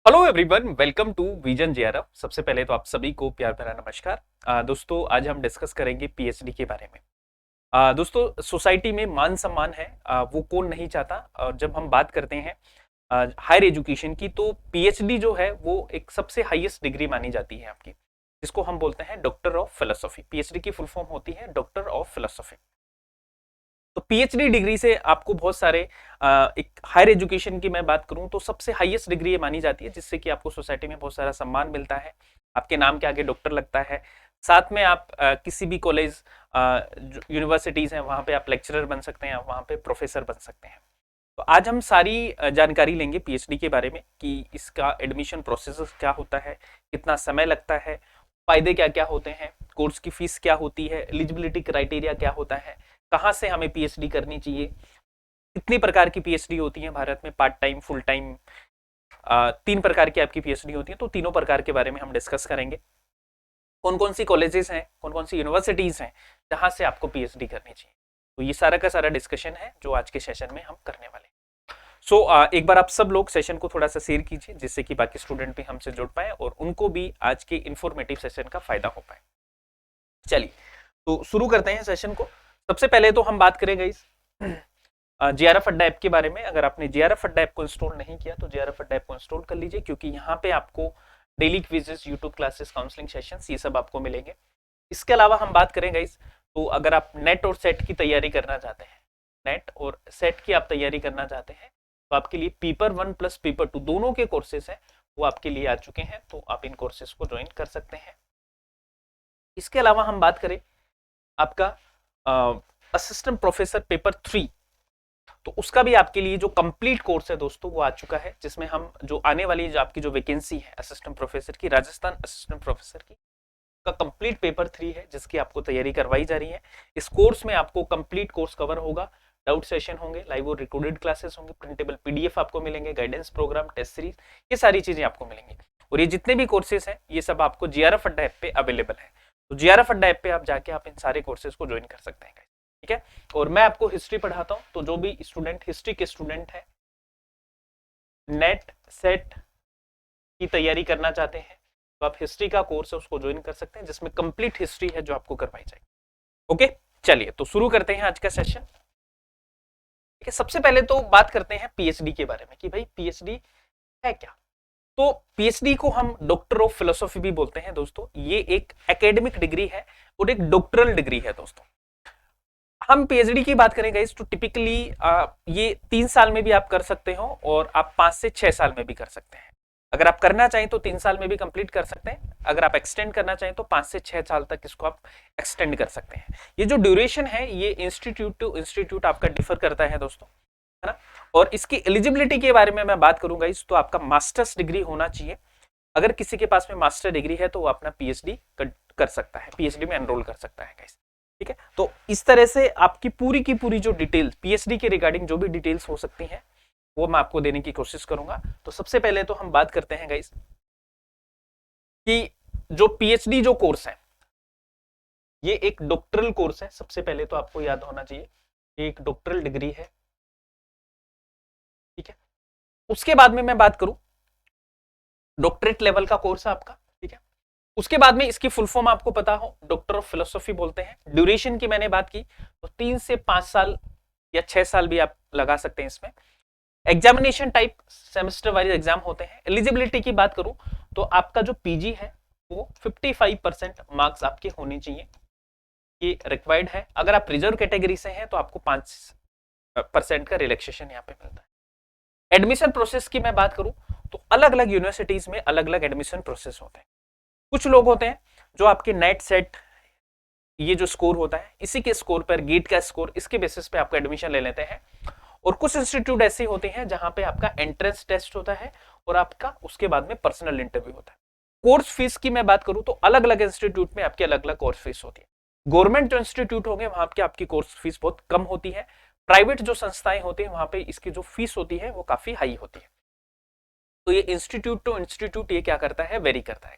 Hello everyone, welcome to vision JRF. सबसे पहले तो आप सभी को प्यार भरा नमस्कार। दोस्तों, आज हम डिस्कस करेंगे पीएचडी के बारे में। दोस्तों, सोसाइटी में मान सम्मान है, वो कौन नहीं चाहता। और जब हम बात करते हैं हायर एजुकेशन की, तो पीएचडी जो है वो एक सबसे हाईएस्ट डिग्री मानी जाती है आपकी, जिसको हम बोलते हैं डॉक्टर ऑफ फिलोसॉफी। पीएचडी की फुल फॉर्म होती है डॉक्टर ऑफ फिलोसॉफी। तो पीएचडी डिग्री से आपको बहुत सारे एक हायर एजुकेशन की मैं बात करूं तो सबसे हाईएस्ट डिग्री ये मानी जाती है, जिससे कि आपको सोसाइटी में बहुत सारा सम्मान मिलता है। आपके नाम के आगे डॉक्टर लगता है। साथ में आप किसी भी कॉलेज, यूनिवर्सिटीज हैं, वहां पे आप लेक्चरर बन सकते हैं, वहां पे प्रोफेसर बन सकते हैं। तो आज हम सारी जानकारी लेंगे पीएचडी के बारे में कि इसका एडमिशन प्रोसेस क्या होता है, कितना समय लगता है, फायदे क्या क्या होते हैं, कोर्स की फीस क्या होती है, एलिजिबिलिटी क्राइटेरिया क्या होता है, कहाँ से हमें पीएचडी करनी चाहिए, कितनी प्रकार की पीएचडी होती है भारत में, पार्ट टाइम, फुल टाइम, 3 प्रकार की आपकी पीएचडी होती है। तो तीनों प्रकार के बारे में हम डिस्कस करेंगे। कौन कौन सी कॉलेजेस हैं, कौन कौन सी यूनिवर्सिटीज हैं जहां से आपको पीएचडी करनी चाहिए। तो ये सारा का सारा डिस्कशन है जो आज के सेशन में हम करने वाले हैं। एक बार आप सब लोग सेशन को थोड़ा सा शेयर कीजिए, जिससे कि बाकी स्टूडेंट भी हमसे जुड़ पाए और उनको भी आज के इंफॉर्मेटिव सेशन का फायदा हो पाए। चलिए, तो शुरू करते हैं सेशन को। सबसे पहले तो हम बात करेंगे इस जीआरएफ अड्डा ऐप के बारे में। अगर आपने जीआरएफ अड्डा ऐप को इंस्टॉल नहीं किया तो जीआरएफ अड्डा ऐप को इंस्टॉल कर लीजिए, क्योंकि यहाँ पे आपको daily quizzes, YouTube classes, counselling sessions, ये सब आपको मिलेंगे। इसके अलावा हम बात करेंगे इस, तो अगर आप नेट और सेट की तैयारी करना चाहते हैं, नेट और सेट की आप तैयारी करना चाहते हैं, तो आपके लिए पेपर 1 प्लस पेपर 2 दोनों के कोर्सेस हैं, वो आपके लिए आ चुके हैं। तो आप इन कोर्सेस को ज्वाइन कर सकते हैं। इसके अलावा हम बात करें आपका असिस्टेंट प्रोफेसर पेपर 3, तो उसका भी आपके लिए जो कंप्लीट कोर्स है दोस्तों वो आ चुका है, जिसमें हम जो आने वाली जो आपकी जो वैकेंसी है असिस्टेंट प्रोफेसर की, राजस्थान असिस्टेंट प्रोफेसर की, का कंप्लीट पेपर 3 है, जिसकी आपको तैयारी करवाई जा रही है। इस कोर्स में आपको कंप्लीट कोर्स कवर होगा, डाउट सेशन होंगे, लाइव और रिकॉर्डेड क्लासेस होंगे, प्रिंटेबल पीडीएफ आपको मिलेंगे, गाइडेंस प्रोग्राम, टेस्ट सीरीज, ये सारी चीजें आपको मिलेंगी। और ये जितने भी कोर्सेज हैं ये सब आपको जीआरएफ अड्डा ऐप पे अवेलेबल है। तो जीआरएफ अड्डा ऐप पे आप जाके आप इन सारे कोर्सेज को ज्वाइन कर सकते हैं, ठीक है। और मैं आपको हिस्ट्री पढ़ाता हूँ, तो जो भी स्टूडेंट हिस्ट्री के स्टूडेंट है, नेट सेट की तैयारी करना चाहते हैं, तो आप हिस्ट्री का कोर्स है उसको ज्वाइन कर सकते हैं, जिसमें कंप्लीट हिस्ट्री है जो आपको करवाई जाएगी। ओके, चलिए तो शुरू करते हैं आज का सेशन। ठीक है, सबसे पहले तो बात करते हैं पीएचडी के बारे में कि भाई पीएचडी है क्या। तो पीएचडी को हम डॉक्टर ऑफ फिलोसॉफी भी बोलते हैं दोस्तों। ये एक एकेडमिक डिग्री है और एक डॉक्टरल डिग्री है दोस्तों। हम पीएचडी की बात करें गाइस, तो टिपिकली ये 3 साल में भी आप कर सकते हो और आप 5 से 6 साल में भी कर सकते हैं। अगर आप करना चाहें तो 3 साल में भी कंप्लीट कर सकते हैं। अगर आप एक्सटेंड करना चाहें तो 5 से 6 साल तक इसको आप एक्सटेंड कर सकते हैं। ये जो ड्यूरेशन है ये इंस्टीट्यूट टू इंस्टीट्यूट आपका डिफर करता है दोस्तों, है ना। और इसकी एलिजिबिलिटी के बारे में मैं बात करूंगा इस, तो आपका मास्टर्स डिग्री होना चाहिए। अगर किसी के पास में मास्टर डिग्री है तो वो अपना पीएचडी कर सकता है, पीएचडी में एनरोल कर सकता है गाइस। ठीक है, तो इस तरह से आपकी पूरी की पूरी जो डिटेल्स पीएचडी के रिगार्डिंग जो भी डिटेल्स हो सकती हैं वो मैं आपको देने की कोशिश करूंगा। तो सबसे पहले तो हम बात करते हैं गाइस कि जो पीएचडी जो कोर्स है ये एक डॉक्टरल कोर्स है। सबसे पहले तो आपको याद होना चाहिए ये एक डॉक्टरल डिग्री है, ठीक है। उसके बाद में मैं बात करूं, डॉक्टरेट लेवल का कोर्स है आपका, ठीक है। उसके बाद में इसकी फुल फॉर्म आपको पता हो, डॉक्टर ऑफ फिलोसॉफी बोलते हैं। ड्यूरेशन की मैंने बात की तो 3 से 5 साल या 6 साल भी आप लगा सकते हैं इसमें। Examination type semester wise exam होते हैं। एलिजिबिलिटी की बात करूं तो आपका जो पीजी है वो 55% मार्क्स आपके होने चाहिए, ये रिक्वायर्ड है। अगर आप रिजर्व कैटेगरी से हैं तो आपको 5% का रिलैक्सेशन यहाँ पे मिलता है। एडमिशन प्रोसेस की मैं बात करूं तो अलग अलग यूनिवर्सिटीज में अलग अलग एडमिशन प्रोसेस होते हैं। कुछ लोग होते हैं जो आपके नेट सेट ये जो स्कोर होता है इसी के स्कोर पर, गेट का स्कोर, इसके बेसिस पे आपका एडमिशन ले लेते हैं। और कुछ इंस्टीट्यूट ऐसे होते हैं जहां पे आपका एंट्रेंस टेस्ट होता है और आपका उसके बाद में पर्सनल इंटरव्यू होता है। कोर्स फीस की मैं बात करूं तो अलग अलग इंस्टीट्यूट में आपकी अलग अलग कोर्स फीस होती है। गवर्नमेंट जो इंस्टीट्यूट होंगे वहां पे आपकी कोर्स फीस बहुत कम होती है। प्राइवेट जो संस्थाएं होती है वहां पे इसकी जो फीस होती है वो काफी हाई होती है। तो ये इंस्टीट्यूट टू इंस्टीट्यूट ये क्या करता है, वेरी करता है।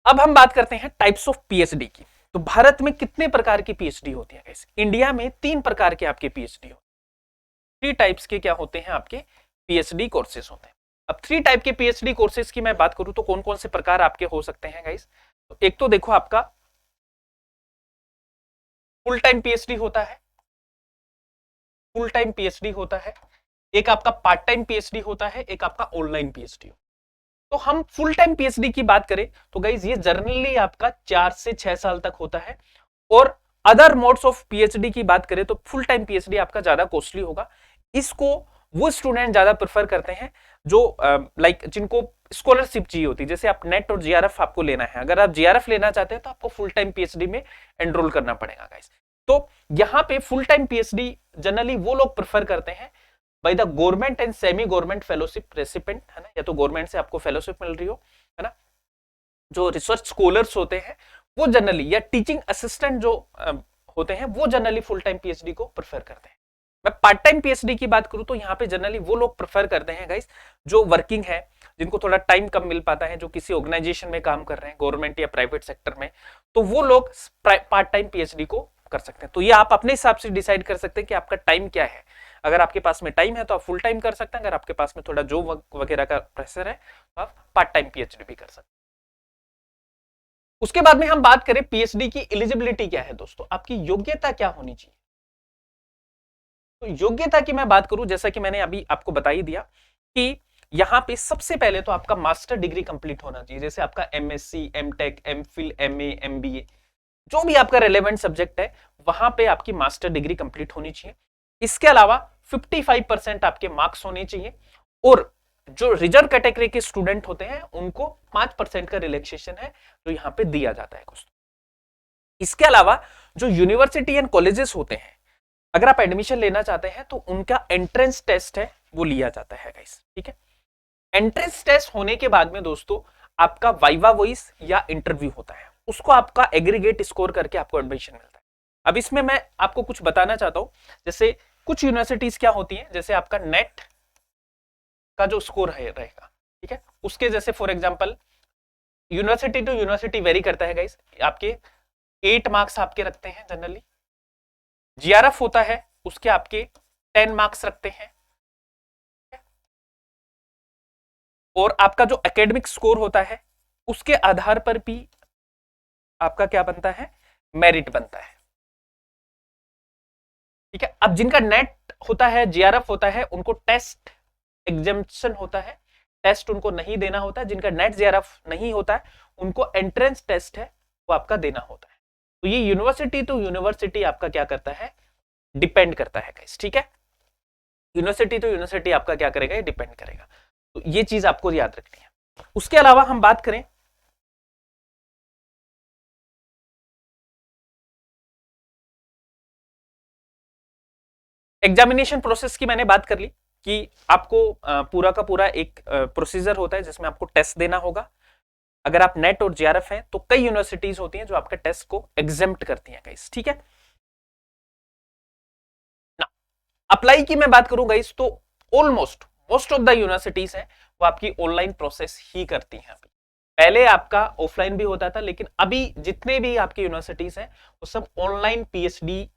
अब हम बात करते हैं टाइप्स ऑफ पीएचडी की। तो भारत में कितने प्रकार की पीएचडी होती है? इंडिया में 3 प्रकार के आपके पीएचडी होते हैं। 3 टाइप्स के क्या होते हैं आपके पीएचडी कोर्सेज होते हैं। अब 3 टाइप के पीएचडी कोर्सेज की मैं बात करूं तो कौन कौन से प्रकार आपके हो सकते हैं गाइस। तो एक तो देखो आपका फुल टाइम पीएचडी होता है, फुल टाइम पीएचडी होता है, एक आपका पार्ट टाइम पीएचडी होता है, एक आपका ऑनलाइन पीएचडी। तो हम फुल टाइम पीएचडी की बात करें तो गाइस ये जनरली आपका 4 से 6 साल तक होता है, और अदर मोड्स ऑफ पीएचडी की बात करें तो फुल टाइम पीएचडी आपका ज्यादा कॉस्टली होगा। इसको वो स्टूडेंट ज्यादा प्रेफर करते हैं जो लाइक जिनको स्कॉलरशिप चाहिए होती है, जैसे आप नेट और जीआरएफ आपको लेना है, अगर आप जीआरएफ लेना चाहते हैं तो आपको फुल टाइम पीएचडी में एनरोल करना पड़ेगा गाइस। तो यहाँ पे फुल टाइम पीएचडी जनरली वो लोग प्रेफर करते हैं by the government and semi government fellowship recipient, है ना, या तो गवर्नमेंट से आपको फेलोशिप मिल रही हो, है ना, जो रिसर्च स्कॉलर्स होते हैं वो जनरली, या टीचिंग असिस्टेंट जो होते हैं वो जनरली फुल टाइम पीएचडी को प्रेफर करते हैं। मैं पार्ट टाइम पीएचडी की बात करूं तो यहाँ पे जनरली वो लोग प्रेफर करते हैं गाइस जो वर्किंग है, जिनको थोड़ा टाइम कम मिल पाता है, जो किसी ऑर्गेनाइजेशन में काम कर रहे हैं गवर्नमेंट या प्राइवेट सेक्टर में, तो वो लोग पार्ट टाइम पीएचडी को कर सकते हैं। तो ये आप अपने हिसाब से डिसाइड कर सकते हैं कि आपका टाइम क्या है। अगर आपके पास में टाइम है तो आप फुल टाइम कर सकते हैं, अगर आपके पास में थोड़ा जॉब वगैरह का प्रेशर है तो आप पार्ट टाइम पीएचडी भी कर सकते हैं। उसके बाद में हम बात करें पीएचडी की एलिजिबिलिटी क्या है दोस्तों, आपकी योग्यता क्या होनी चाहिए। तो योग्यता की मैं बात करूं, जैसा कि मैंने अभी आपको बता ही दिया कि यहां पे सबसे पहले तो आपका मास्टर डिग्री कंप्लीट होना चाहिए, जैसे आपका MSc, MTech, MPhil, MA, MBA, जो भी आपका रेलेवेंट सब्जेक्ट है वहां पे आपकी मास्टर डिग्री कंप्लीट होनी चाहिए। इसके अलावा 55% आपके मार्क्स होने चाहिए, और जो रिजर्व कैटेगरी के स्टूडेंट होते हैं उनको 5% का रिलैक्सेशन है जो यहां पे दिया जाता है दोस्तों। इसके अलावा जो यूनिवर्सिटी एंड कॉलेजेस होते हैं, अगर आप एडमिशन लेना चाहते हैं तो उनका एंट्रेंस टेस्ट है वो लिया जाता है गाइस, ठीक है। एंट्रेंस टेस्ट होने के बाद में दोस्तों आपका वाइवा वॉइस या इंटरव्यू होता है, उसको आपका एग्रीगेट स्कोर करके आपको एडमिशन मिलता है। अब इसमें मैं आपको कुछ बताना चाहता हूं, जैसे कुछ यूनिवर्सिटीज क्या होती हैं, जैसे आपका नेट का जो स्कोर है रहेगा, ठीक है, उसके जैसे for example university to university vary करता है गाइस, आपके 8 मार्क्स आपके रखते हैं जनरली। जीआरएफ होता है उसके आपके 10 मार्क्स रखते हैं, और आपका जो एकेडमिक स्कोर होता है उसके आधार पर भी आपका क्या बनता है, मेरिट बनता है, ठीक है। अब जिनका नेट होता है, जीआरएफ होता है, उनको टेस्ट एग्जामिनेशन होता है, टेस्ट उनको नहीं देना होता है। जिनका नेट जीआरएफ नहीं होता है उनको एंट्रेंस टेस्ट है वो आपका देना होता है। तो ये यूनिवर्सिटी टू यूनिवर्सिटी आपका क्या करता है, डिपेंड करता है गाइस, ठीक है। यूनिवर्सिटी टू यूनिवर्सिटी आपका क्या करेगा, ये डिपेंड करेगा। तो ये चीज आपको याद रखनी है। उसके अलावा हम बात करें एग्जामिनेशन प्रोसेस की, मैंने बात कर ली कि आपको पूरा का पूरा एक प्रोसीजर होता है जिसमें आपको टेस्ट देना होगा। अगर आप नेट और जीआरएफ हैं तो कई यूनिवर्सिटीज होती हैं जो आपके टेस्ट को एग्जेम्प्ट करती हैं गाइस, ठीक है ना। अप्लाई की मैं बात करूं गाइस तो almost most of the universities हैं वो आपकी ऑनलाइन प्रोसेस ही करती हैं। अभी पहले आपका ऑफलाइन भी होता था, लेकिन अभी जितने भी आपकी यूनिवर्सिटीज हैं वो सब ऑनलाइन पीएचडी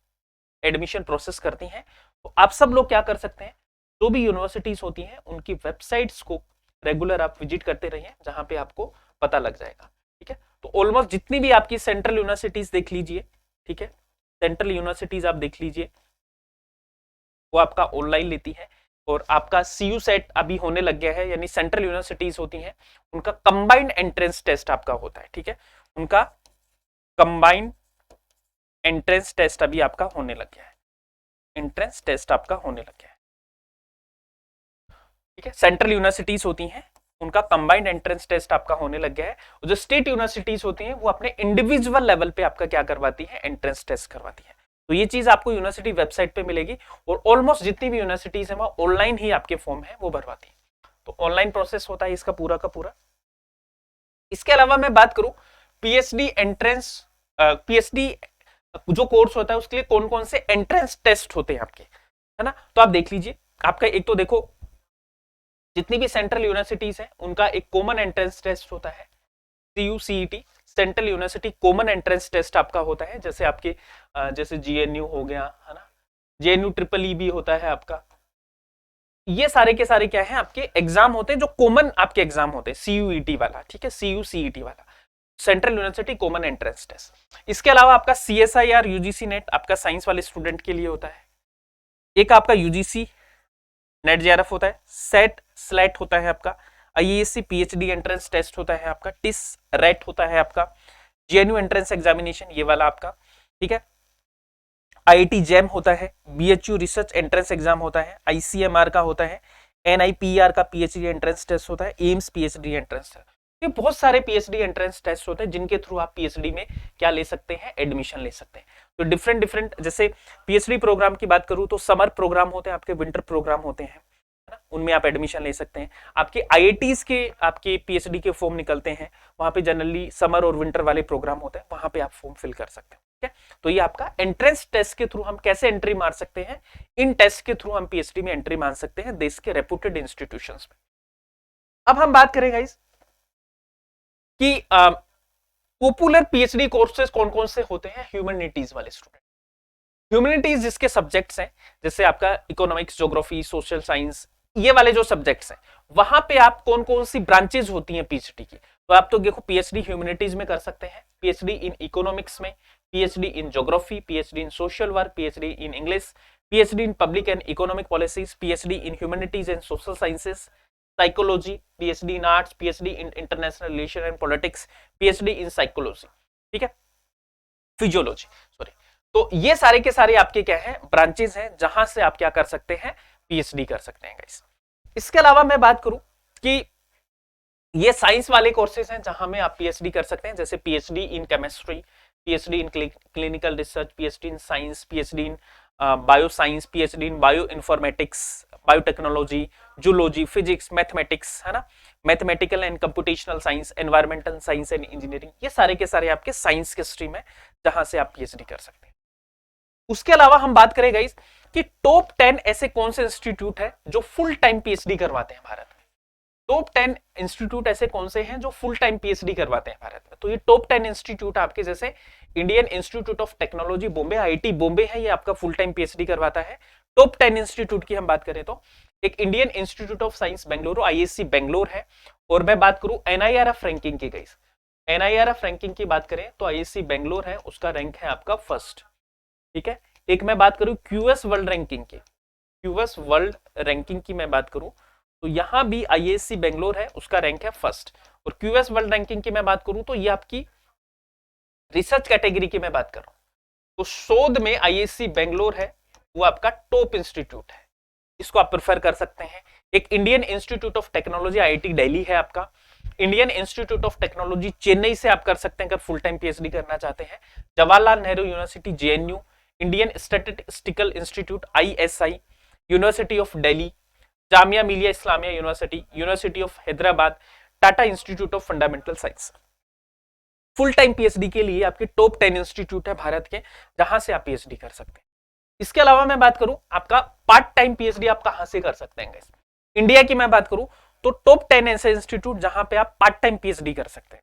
एडमिशन प्रोसेस करती हैं। तो आप सब लोग क्या कर सकते हैं, जो भी यूनिवर्सिटीज होती हैं उनकी वेबसाइट्स को रेगुलर आप विजिट करते रहिए, जहां पे आपको पता लग जाएगा, ठीक है। तो ऑलमोस्ट जितनी भी आपकी सेंट्रल यूनिवर्सिटीज देख लीजिए, ठीक है, सेंट्रल यूनिवर्सिटीज आप देख लीजिए वो आपका ऑनलाइन लेती है, और आपका सीयू सेट अभी होने लग गया है, यानी सेंट्रल यूनिवर्सिटीज होती हैं उनका कंबाइंड एंट्रेंस टेस्ट आपका होता है, ठीक है, उनका कंबाइंड एंट्रेंस टेस्ट अभी आपका होने लग गया है, एंट्रेंस टेस्ट आपका होने लग गया है, ठीक है। सेंट्रल यूनिवर्सिटीज होती हैं उनका कंबाइंड एंट्रेंस टेस्ट आपका होने लग गया है, और जो स्टेट यूनिवर्सिटीज होती हैं वो अपने इंडिविजुअल लेवल पे आपका क्या करवाती है, एंट्रेंस टेस्ट करवाती है। तो ये चीज आपको यूनिवर्सिटी वेबसाइट पे मिलेगी, और ऑलमोस्ट जितनी भी यूनिवर्सिटीज है वो ऑनलाइन ही आपके फॉर्म है वो भरवाती है। तो ऑनलाइन प्रोसेस होता है इसका पूरा का पूरा। इसके अलावा मैं बात करूं पीएचडी एंट्रेंस, पीएचडी जो कोर्स होता है उसके लिए कौन कौन से एंट्रेंस टेस्ट होते हैं आपके, है ना। तो आप देख लीजिए, आपका एक तो देखो जितनी भी सेंट्रल यूनिवर्सिटीज हैं उनका एक कॉमन एंट्रेंस टेस्ट होता है, CUCET, central university common entrance test आपका होता है। जैसे आपके जैसे GNU हो गया, है ना, JNU ट्रिपल ई भी होता है आपका, ये सारे के सारे क्या है आपके एग्जाम होते हैं जो कॉमन आपके एग्जाम होते हैं, सीयूईटी वाला, ठीक है, सीयूसीईटी वाला, central university common entrance test. इसके अलावा आपका सीएसआईआर यूजीसी नेट आपका साइंस वाले स्टूडेंट के लिए होता है। एक आपका यूजीसी नेट जेआरएफ होता है, सेट स्लेट होता है आपका, आईएएससी पीएचडी एंट्रेंस टेस्ट होता है आपका, टिस रेट होता है आपका, जेएनयू एंट्रेंस एग्जामिनेशन ये वाला आपका, ठीक है, आईआईटी जैम होता है, बीएचयू रिसर्च एंट्रेंस एग्जाम होता है, आईसीएमआर का होता है, एनआईपीआर का पीएचडी एंट्रेंस टेस्ट होता है, एम्स पीएचडी एंट्रेंस टेस्ट। ये बहुत सारे पीएचडी एंट्रेंस टेस्ट होते हैं जिनके थ्रू आप पीएचडी में क्या ले सकते हैं, एडमिशन ले सकते हैं। तो डिफरेंट डिफरेंट, जैसे पीएचडी प्रोग्राम की बात करूं तो समर प्रोग्राम होते हैं आपके, विंटर प्रोग्राम होते हैं, है ना, उनमें आप एडमिशन ले सकते हैं। आपके आईआईटीज के आपके पीएचडी के फॉर्म निकलते हैं, वहां पे जनरली समर और विंटर वाले प्रोग्राम होते हैं, वहां पे आप फॉर्म फिल कर सकते हैं, ठीक है। तो ये आपका एंट्रेंस टेस्ट के थ्रू हम कैसे एंट्री मार सकते हैं, इन टेस्ट के थ्रू हम पीएचडी में एंट्री मार सकते हैं देश के रेपुटेड इंस्टीट्यूशंस में। अब हम बात करें गाइस कि पॉपुलर पीएचडी कोर्सेज कौन कौन से होते हैं ह्यूमैनिटीज वाले स्टूडेंट। ह्यूमैनिटीज जिसके सब्जेक्ट्स हैं, जैसे आपका इकोनॉमिक्स, ज्योग्राफी, सोशल साइंस, ये वाले जो सब्जेक्ट्स हैं, वहां पे आप कौन कौन सी ब्रांचेज होती हैं पीएचडी की, तो आप तो देखो पीएचडी ह्यूमैनिटीज में कर सकते हैं, पीएचडी इन इकोनॉमिक्स में, PhD in geography, PhD in social work, PhD in English, PhD in public and economic policies, PhD in humanities and social sciences, psychology, PhD in arts, PhD in international relation and politics, PhD in psychology, ठीक है, physiology, sorry. तो ये सारे के सारे आपके क्या है, ब्रांचेस हैं जहां से आप क्या कर सकते हैं, पीएचडी कर सकते हैं गाइस। इसके अलावा मैं बात करूं कि ये साइंस वाले कोर्सेज हैं जहां में आप पीएचडी कर सकते हैं, जैसे PhD in chemistry, PhD in clinical research, PhD in science, PhD in bio science, PhD in bio informatics, biotechnology, zoology, physics, mathematics, है ना, mathematical and computational science, environmental science and engineering, ये सारे के सारे आपके साइंस के stream है जहां से आप पीएचडी कर सकते हैं। उसके अलावा हम बात करें गाइस कि टॉप 10 ऐसे कौन से इंस्टीट्यूट है जो फुल टाइम पीएचडी करवाते हैं भारत में। टॉप 10 इंस्टीट्यूट ऐसे कौन से हैं जो फुल टाइम पीएचडी करवाते हैं भारत में। तो ये टॉप 10 इंस्टीट्यूट आपके, जैसे Indian institute of technology Bombay, IIT Bombay है, ये आपका फुल टाइम पीएचडी करवाता है। टॉप 10 इंस्टीट्यूट की हम बात करें तो एक Indian institute of science Bengaluru, ISC Bangalore है। और मैं बात करूं एनआईआरएफ रैंकिंग की, गाइस एनआईआरएफ रैंकिंग की बात करें तो आईएससी बेंगलोर है, उसका रैंक है आपका फर्स्ट, ठीक है। एक मैं बात करूं क्यूएस वर्ल्ड रैंकिंग की, क्यूएस वर्ल्ड रैंकिंग की मैं बात करूं तो यहां भी आईएससी बेंगलोर है, उसका रैंक है फर्स्ट। और क्यूएस वर्ल्ड रैंकिंग की मैं बात करूं तो ये आपकी रिसर्च कैटेगरी की मैं बात कर रहा हूं, तो शोध में आईएससी बेंगलोर है, वो आपका टॉप इंस्टीट्यूट है, इसको आप प्रेफर कर सकते हैं। एक Indian institute of technology IIT Delhi है आपका, Indian institute of technology Chennai से आप कर सकते हैं अगर फुल टाइम पीएचडी करना चाहते हैं। Jawaharlal Nehru university JNU, Indian statistical institute ISI, university of Delhi, Jamia Millia Islamia university, university of Hyderabad, Tata institute of fundamental science. Full time PhD के लिए आपके टॉप 10 इंस्टीट्यूट है भारत के जहां से आप पीएचडी कर सकते हैं। इसके अलावा मैं बात करूं आपका पार्ट टाइम पीएचडी आप कहां से कर सकते हैं। इंडिया की मैं बात करूं तो टॉप 10 ऐसे इंस्टीट्यूट जहां पे आप पार्ट टाइम पीएचडी कर सकते हैं।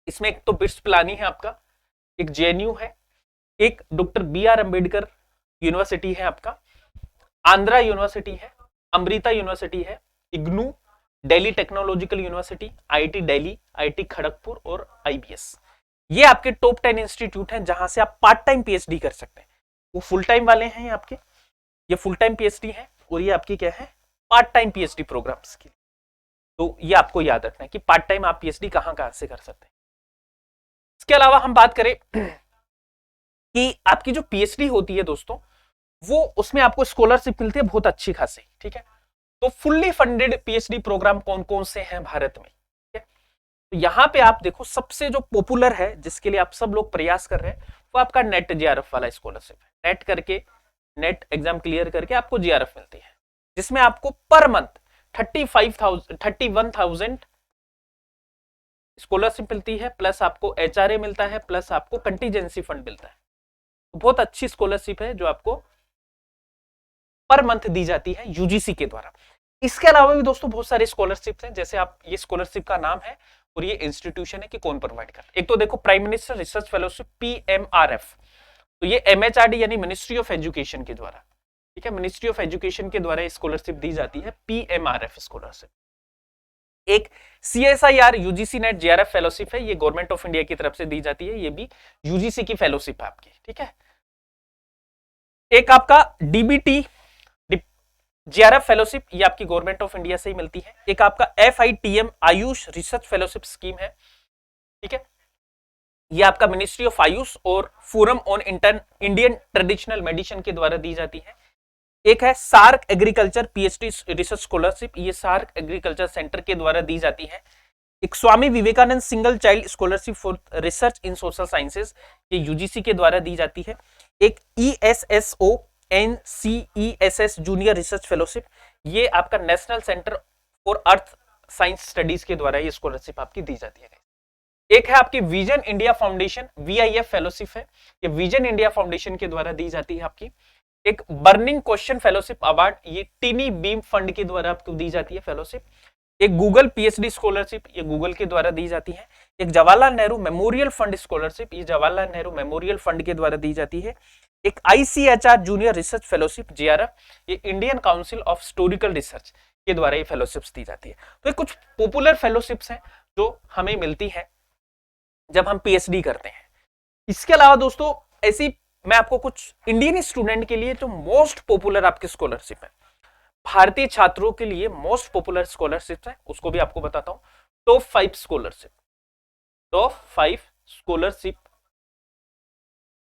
इसमें एक तो बिट्स पिलानी है आपका, एक जेएनयू है, एक डॉक्टर बीआर अंबेडकर यूनिवर्सिटी है आपका, आंध्रा यूनिवर्सिटी है, अमृता यूनिवर्सिटी है, IGNOU, Delhi technological university, IIT Delhi, IIT Kharagpur और आईबीएस। ये आपके टॉप 10 इंस्टीट्यूट हैं जहां से आप पार्ट टाइम पीएचडी कर सकते हैं। वो फुल टाइम वाले हैं आपके, ये फुल टाइम पीएचडी है और ये आपकी क्या है, पार्ट टाइम पीएचडी प्रोग्राम्स की। तो ये आपको याद रखना है कि पार्ट टाइम आप पीएचडी कहां से कर सकते हैं। इसके अलावा हम बात करें कि आपकी जो पीएचडी होती है दोस्तों, वो उसमें आपको स्कॉलरशिप मिलती है बहुत अच्छी खासी, ठीक है। तो फुल्ली फंडेड पीएचडी प्रोग्राम कौन कौन से हैं भारत में, ठीक है। तो यहां पे आप देखो सबसे जो पॉपुलर है, जिसके लिए आप सब लोग प्रयास कर रहे हैं, वो आपका नेट जेआरएफ वाला स्कॉलरशिप है। नेट करके, नेट एग्जाम क्लियर करके आपको जेआरएफ मिलती है, जिसमें आपको पर मंथ 31,000 स्कॉलरशिप मिलती है, प्लस आपको एचआरए मिलता है, प्लस आपको कंटीजेंसी फंड मिलता है। तो बहुत अच्छी स्कॉलरशिप है जो आपको पर मंथ दी जाती है यूजीसी के द्वारा। इसके अलावा भी दोस्तों बहुत सारे स्कॉलरशिप्स हैं, जैसे आप ये स्कॉलरशिप का नाम है और ये इंस्टीट्यूशन है कि कौन प्रोवाइड कर। एक तो देखो prime minister research fellowship PMRF, तो ये एमएचआरडी यानी मिनिस्ट्री ऑफ एजुकेशन के द्वारा, ठीक है, मिनिस्ट्री ऑफ एजुकेशन के द्वारा स्कॉलरशिप दी जाती है, PMRF स्कॉलरशिप। एक CSIR UGC net JRF fellowship है, ये गवर्नमेंट ऑफ इंडिया की तरफ से दी जाती है, ये भी यूजीसी की फेलोशिप है आपकी। ठीक है, एक आपका DBT JRF फेलोशिप, ये आपकी गवर्नमेंट ऑफ इंडिया से ही मिलती है। एक आपका FITM AYUSH research fellowship scheme है। ठीक है, ये आपका मिनिस्ट्री ऑफ आयुष और forum on Indian traditional medicine के द्वारा दी जाती है। एक है SAARC agriculture PhD research scholarship, ये सार्क एग्रीकल्चर सेंटर के द्वारा दी जाती है। एक Swami Vivekananda single child scholarship for research in social sciences, ये यूजीसी के द्वारा दी जाती है। एक ESSO NCESS junior research fellowship, ये आपका national centre for earth science studies के द्वारा ये स्कॉलरशिप आपकी दी जाती है। एक है आपकी vision India foundation VIF fellowship है, ये विजन इंडिया फाउंडेशन के द्वारा दी जाती है आपकी। एक बर्निंग क्वेश्चन फेलोशिप अवार्ड, ये टीनी बीम फंड के द्वारा आपको दी जाती है फेलोशिप। एक गूगल PhD स्कॉलरशिप, ये गूगल के द्वारा दी जाती है। एक Jawaharlal Nehru memorial fund scholarship, ये जवाहरलाल नेहरू मेमोरियल फंड के द्वारा दी जाती है। एक ICHR junior research fellowship JRF, ये Indian council of historical research के द्वारा ये फेलोशिप्स दी जाती है। तो ये कुछ पॉपुलर फेलोशिप्स हैं जो हमें मिलती है जब हम PhD करते हैं। इसके अलावा दोस्तों ऐसी मैं आपको कुछ इंडियन स्टूडेंट के लिए जो मोस्ट पॉपुलर आपकी स्कॉलरशिप है, भारतीय छात्रों के लिए मोस्ट पॉपुलर स्कॉलरशिप है, उसको भी आपको बताता हूं। टॉप 5 स्कॉलरशिप, टॉप 5 स्कॉलरशिप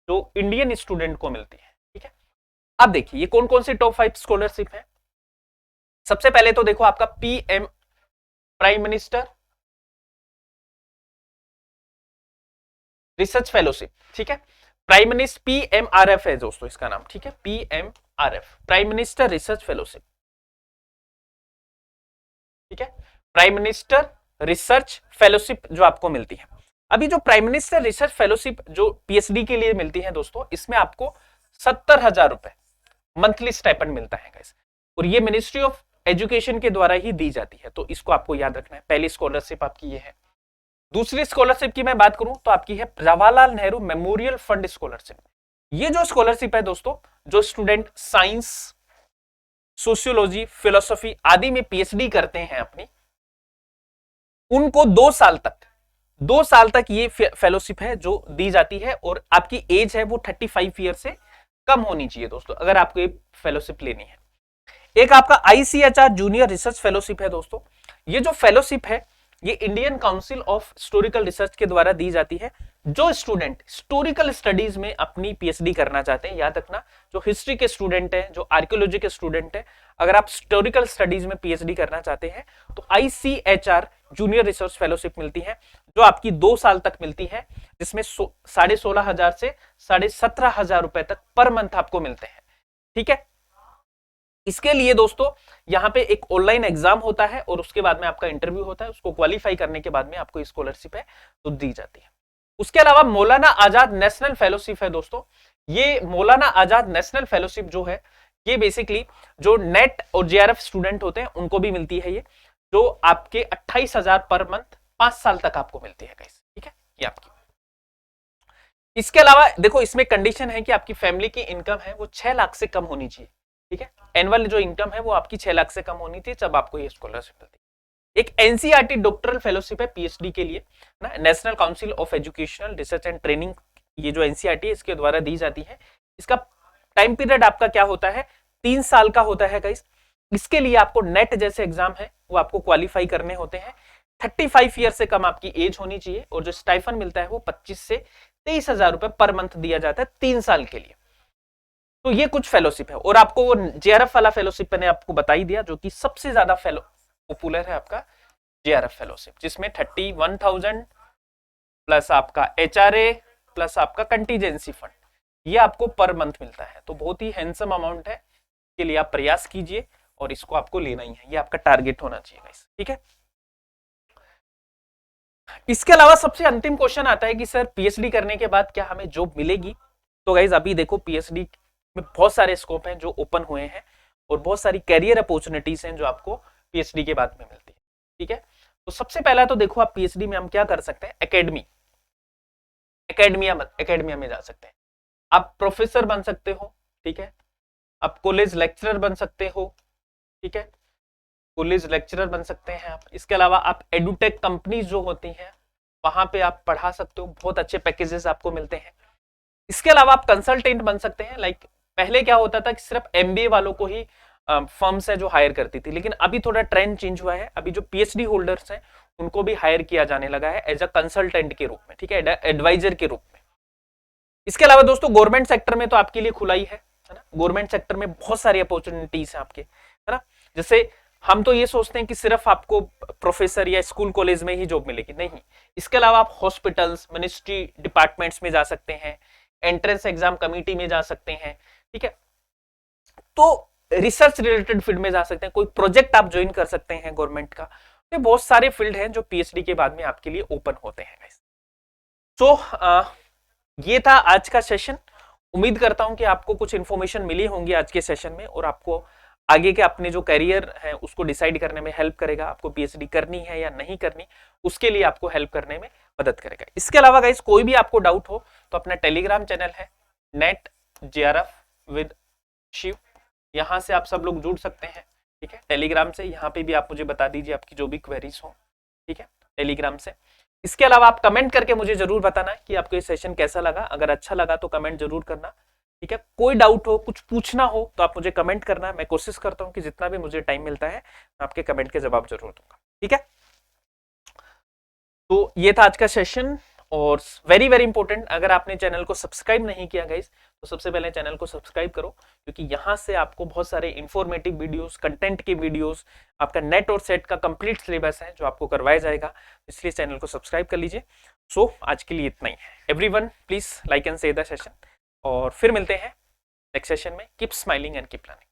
जो इंडियन स्टूडेंट को मिलती है। ठीक है, अब देखिए ये कौन कौन सी टॉप 5 स्कॉलरशिप है। सबसे पहले तो देखो आपका PM prime minister research fellowship. ठीक है, प्राइम मिनिस्टर PMRF है दोस्तों इसका नाम। ठीक है, PMRF prime minister research fellowship. ठीक है, प्राइम मिनिस्टर रिसर्च फेलोशिप जो आपको मिलती है। अभी जो प्राइम मिनिस्टर रिसर्च फेलोशिप जो PhD के लिए मिलती है दोस्तों, इसमें आपको 70,000 रुपए मंथली स्टाइपेंड मिलता है गाइस, और ये मिनिस्ट्री ऑफ एजुकेशन के द्वारा ही दी जाती है, तो इसको आपको याद रखना है। पहली स्कॉलरशिप आपकी ये है। दूसरी स्कॉलरशिप की मैं बात करूं तो आपकी है Jawaharlal Nehru memorial fund scholarship. ये जो स्कॉलरशिप है दोस्तों, जो स्टूडेंट साइंस, सोशियोलॉजी, फिलोसॉफी आदि में PhD करते हैं अपनी, उनको 2 साल तक ये फेलोशिप है जो दी जाती है, और आपकी एज है वो 35 ईयर से कम होनी चाहिए दोस्तों, अगर आपको ये फेलोशिप लेनी है। एक आपका ICHR जूनियर रिसर्च फेलोशिप है दोस्तों। ये जो फेलोशिप है ये Indian council of historical research के द्वारा दी जाती है। जो स्टूडेंट हिस्टोरिकल स्टडीज में अपनी PhD करना चाहते हैं, याद रखना जो हिस्ट्री के स्टूडेंट हैं, जो आर्कियोलॉजी के स्टूडेंट हैं, अगर आप हिस्टोरिकल स्टडीज में PhD करना चाहते हैं तो ICHR जूनियर रिसर्च फेलोशिप मिलती है, जो आपकी 2 साल तक मिलती है, जिसमें 16,500 से 17,500 रुपए तक पर मंथ आपको मिलते हैं। ठीक है, इसके लिए दोस्तों यहां पे एक ऑनलाइन एग्जाम होता है और उसके बाद में आपका इंटरव्यू होता है, उसको क्वालिफाई करने के बाद में आपको स्कॉलरशिप है तो दी जाती है। उसके अलावा मौलाना आजाद नेशनल फेलोशिप है दोस्तों। ये मौलाना आजाद नेशनल फेलोशिप जो है, ये बेसिकली जो नेट और JRF स्टूडेंट होते हैं उनको भी मिलती है, ये जो आपके 28,000 पर मंथ 5 साल तक आपको मिलती है गाइस। ठीक है, ये आपकी। इसके अलावा देखो इसमें कंडीशन है कि आपकी फैमिली की इनकम है वो 6 लाख से कम होनी चाहिए। ठीक है, एनुअल जो इनकम है वो आपकी 6 लाख से कम होनी थी जब आपको ये स्कॉलरशिप मिलती है। एक NCERT डॉक्टरल फेलोशिप है PhD के लिए ना, national council of educational research and training, ये जो NCERT है इसके द्वारा दी जाती है। इसका टाइम पीरियड आपका क्या होता है, 3 साल का होता है गाइस। इसके लिए आपको नेट जैसे एग्जाम है वो आपको क्वालिफाई करने होते हैं। 35 ईयर से कम आपकी एज होनी चाहिए, और जो स्टाइफन मिलता है वो 25 से 23,000 रुपए पर मंथ दिया जाता है 3 साल के लिए। तो ये कुछ फेलोशिप है, और आपको वो JRF वाला फेलोशिप मैंने आपको बता ही दिया, जो कि सबसे ज्यादा पॉपुलर है आपका JRF फेलोशिप, जिसमें 31,000 प्लस आपका HRA प्लस आपका कंटीजेंसी फंड, ये आपको पर मंथ मिलता है। तो बहुत ही हैंडसम अमाउंट है, के लिए आप प्रयास कीजिए और इसको आपको लेना ही है, ये आपका टारगेट होना चाहिए गाइस। ठीक है, इसके अलावा सबसे अंतिम क्वेश्चन आता है कि सर PhD करने के बाद क्या हमें जॉब मिलेगी। तो गाइस अभी देखो PhD में बहुत सारे स्कोप हैं जो ओपन हुए हैं, और बहुत सारी कैरियर अपॉर्चुनिटीज हैं जो आपको PhD के बाद में मिलती है। ठीक है, तो सबसे पहला तो देखो आप PhD में हम क्या कर सकते हैं, एकेडमिया में जा सकते हैं, आप प्रोफेसर बन सकते हो। ठीक है, आप कॉलेज लेक्चरर बन सकते हो, ठीक है, कॉलेज लेक्चरर बन सकते हैं आप। इसके अलावा आप एडुटेक कंपनीज जो होती हैं वहां पे आप पढ़ा सकते हो, बहुत अच्छे पैकेजेस आपको मिलते हैं। इसके अलावा आप कंसल्टेंट बन सकते हैं। लाइक पहले क्या होता था कि सिर्फ एमबीए वालों को ही फर्म्स है जो हायर करती थी, लेकिन अभी थोड़ा ट्रेंड चेंज हुआ है। अभी जो पीएचडी होल्डर्स हैं उनको भी हायर किया जाने लगा है एज अ कंसल्टेंट के रूप में, ठीक है, एडवाइजर के रूप में। इसके अलावा दोस्तों गवर्नमेंट सेक्टर में तो आपके लिए खुला ही है ना। गवर्नमेंट सेक्टर में बहुत सारी अपॉर्चुनिटीज हैं आपके, है ना। जैसे हम तो ये सोचते हैं कि सिर्फ आपको प्रोफेसर या स्कूल कॉलेज में ही जॉब मिलेगी, नहीं। इसके अलावा आप हॉस्पिटल्स, मिनिस्ट्री डिपार्टमेंट्स में जा सकते हैं, एंट्रेंस एग्जाम कमेटी में जा सकते हैं, ठीक है। तो रिसर्च रिलेटेड फील्ड में जा सकते हैं, कोई प्रोजेक्ट आप ज्वाइन कर सकते हैं गवर्नमेंट का। तो बहुत सारे फील्ड हैं जो पीएचडी के बाद में आपके लिए ओपन होते हैं। सो ये था आज का सेशन। उम्मीद करता हूं कि आपको कुछ इंफॉर्मेशन मिली होंगी आज के सेशन में, और आपको आगे के अपने जो करियर है उसको डिसाइड करने में हेल्प करेगा। आपको पीएचडी करनी है या नहीं करनी, उसके लिए आपको हेल्प करने में मदद करेगा। इसके अलावा गाइस कोई भी आपको डाउट हो तो अपना टेलीग्राम चैनल है नेट जेआरएफ विद शिव, यहाँ से आप सब लोग जुड़ सकते हैं, ठीक है, टेलीग्राम से। यहाँ पे भी आप मुझे बता दीजिए आपकी जो भी क्वेरीज हो, ठीक है, टेलीग्राम से। इसके अलावा आप कमेंट करके मुझे जरूर बताना कि आपको ये सेशन कैसा लगा। अगर अच्छा लगा तो कमेंट जरूर करना, ठीक है। कोई डाउट हो, कुछ पूछना हो तो आप मुझे कमेंट करना। मैं कोशिश करता हूँ कि जितना भी मुझे टाइम मिलता है मैं आपके कमेंट के जवाब जरूर दूंगा, ठीक है। तो ये था आज का सेशन। और वेरी वेरी इंपॉर्टेंट, अगर आपने चैनल को सब्सक्राइब नहीं किया गाइस तो सबसे पहले चैनल को सब्सक्राइब करो, क्योंकि यहाँ से आपको बहुत सारे इंफॉर्मेटिव वीडियोस, कंटेंट के वीडियोस, आपका नेट और सेट का कंप्लीट सिलेबस है जो आपको करवाया जाएगा, इसलिए चैनल को सब्सक्राइब कर लीजिए। सो आज के लिए इतना ही है। Everyone please like and share the session, और फिर मिलते हैं नेक्स्ट सेशन में। Keep smiling and keep learning.